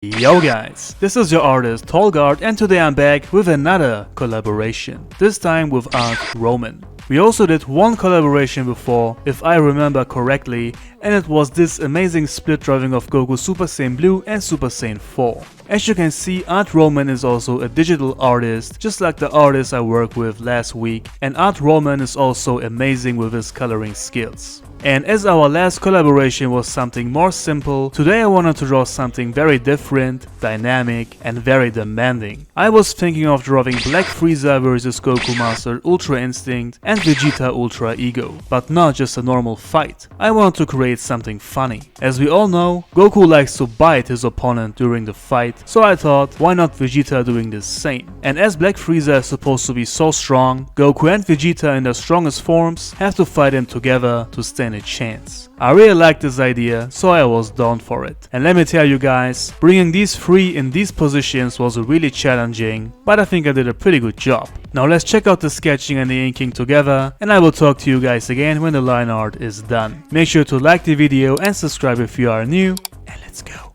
Yo guys, this is your artist Tolg and today I'm back with another collaboration, this time with ArtRoman. We also did one collaboration before, if I remember correctly, and it was this amazing split drawing of Goku Super Saiyan Blue and Super Saiyan 4. As you can see, ArtRoman is also a digital artist, just like the artist I worked with last week, and ArtRoman is also amazing with his coloring skills. And as our last collaboration was something more simple, today I wanted to draw something very different, dynamic, and very demanding. I was thinking of drawing Black Frieza vs Goku Master Ultra Instinct and Vegeta Ultra Ego, but not just a normal fight. I wanted to create something funny. As we all know, Goku likes to bite his opponent during the fight, so I thought, why not Vegeta doing the same? And as Black Frieza is supposed to be so strong, Goku and Vegeta in their strongest forms have to fight him together to stand a chance. I really liked this idea, so I was down for it. And let me tell you guys, bringing these three in these positions was really challenging, but I think I did a pretty good job. Now let's check out the sketching and the inking together, and I will talk to you guys again when the line art is done. Make sure to like the video and subscribe if you are new, and let's go.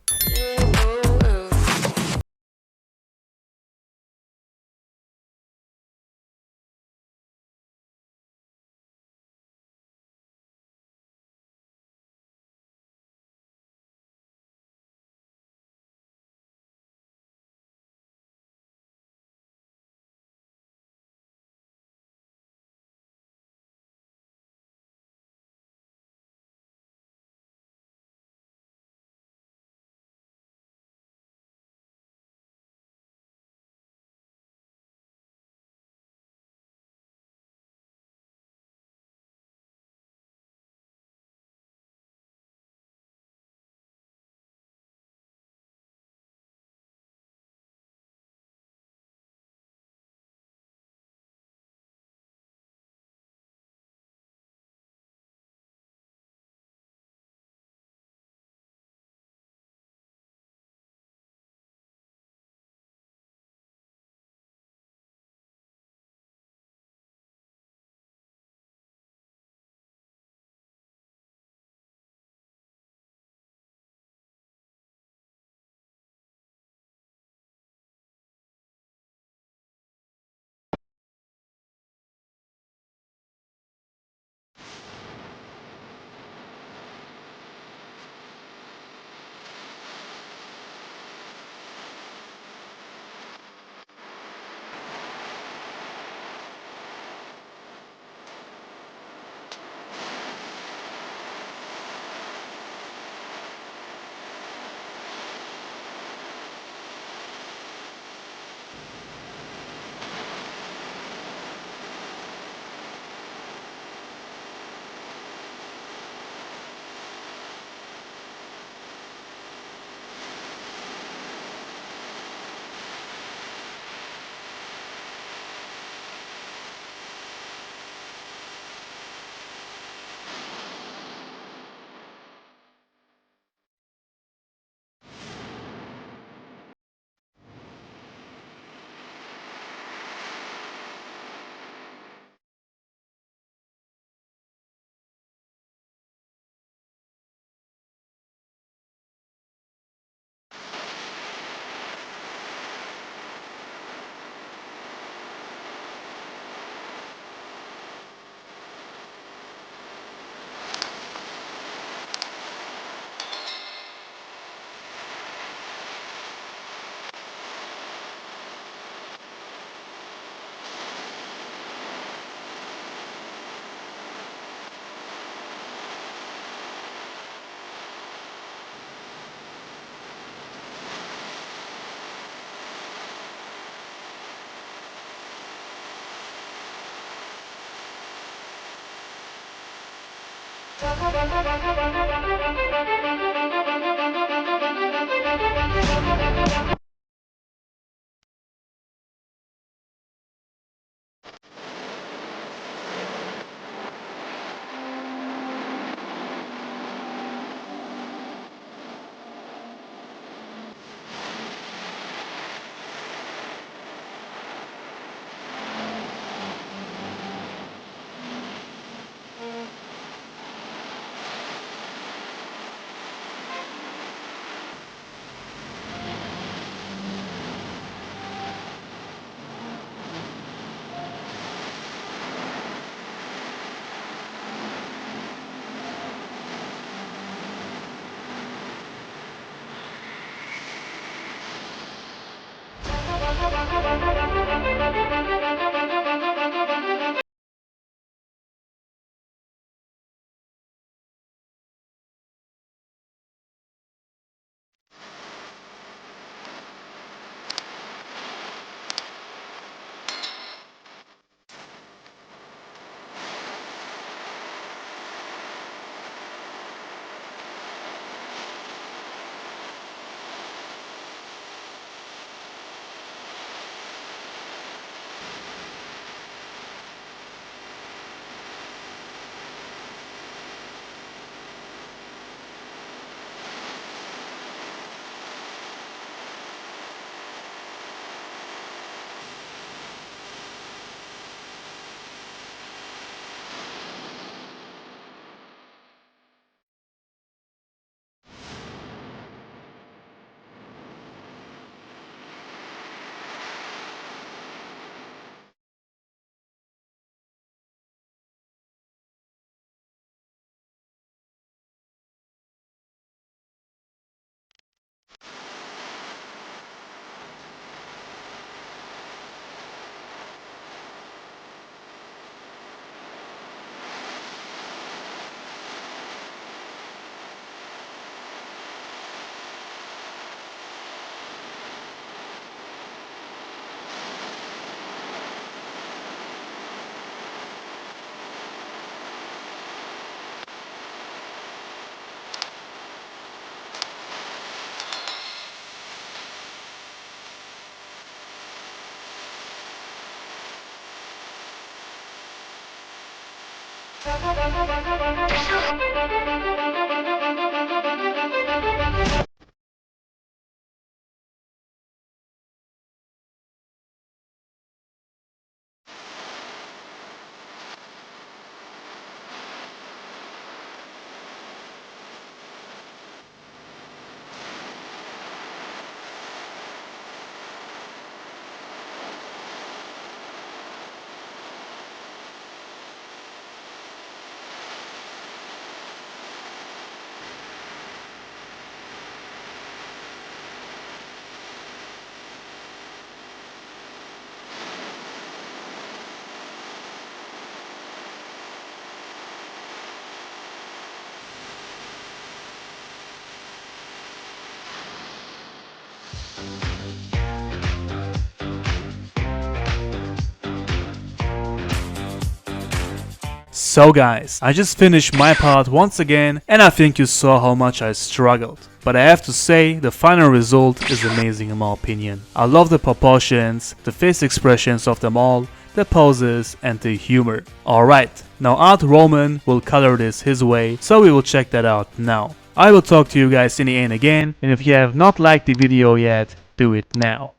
So guys, I just finished my part once again and I think you saw how much I struggled. But I have to say, the final result is amazing in my opinion. I love the proportions, the face expressions of them all, the poses and the humor. Alright, now ArtRoman will color this his way, so we will check that out now. I will talk to you guys in the end again, and if you have not liked the video yet, do it now.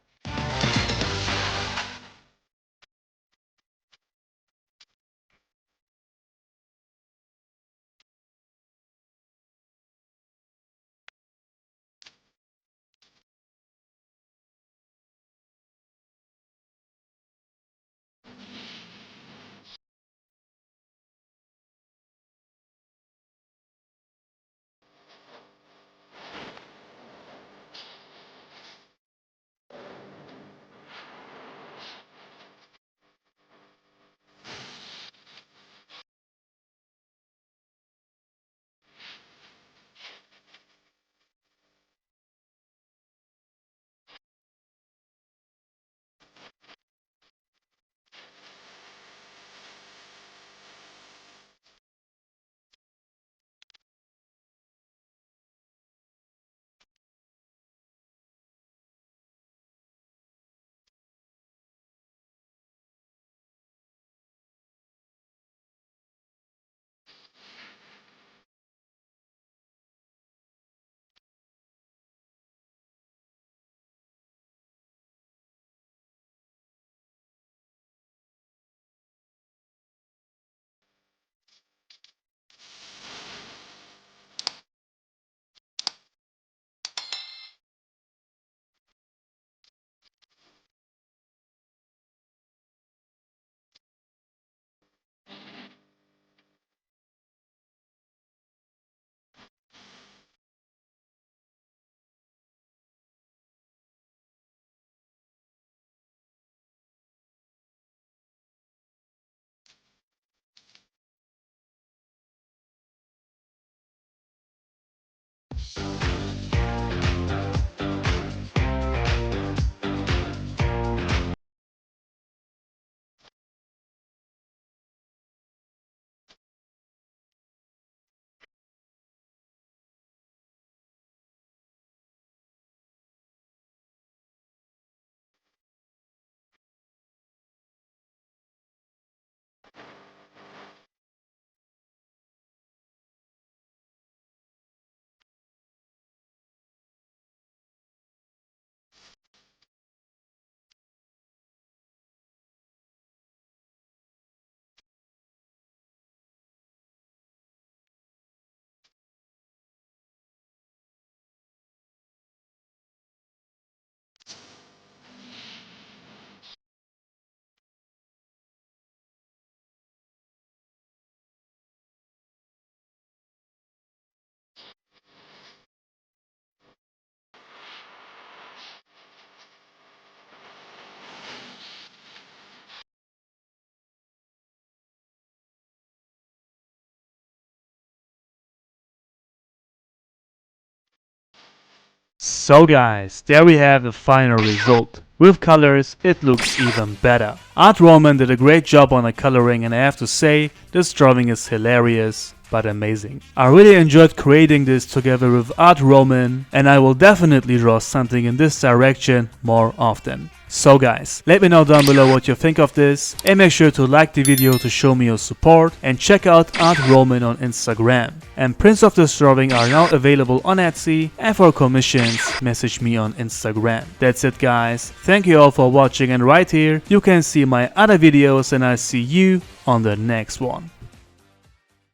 So guys, there we have the final result. With colors, it looks even better. ArtRoman did a great job on the coloring, and I have to say, this drawing is hilarious but amazing. I really enjoyed creating this together with ArtRoman, and I will definitely draw something in this direction more often. So guys, let me know down below what you think of this, and make sure to like the video to show me your support, and check out ArtRoman on Instagram. And prints of this drawing are now available on Etsy, and for commissions, message me on Instagram. That's it guys, thank you all for watching, and right here you can see my other videos, and I'll see you on the next one.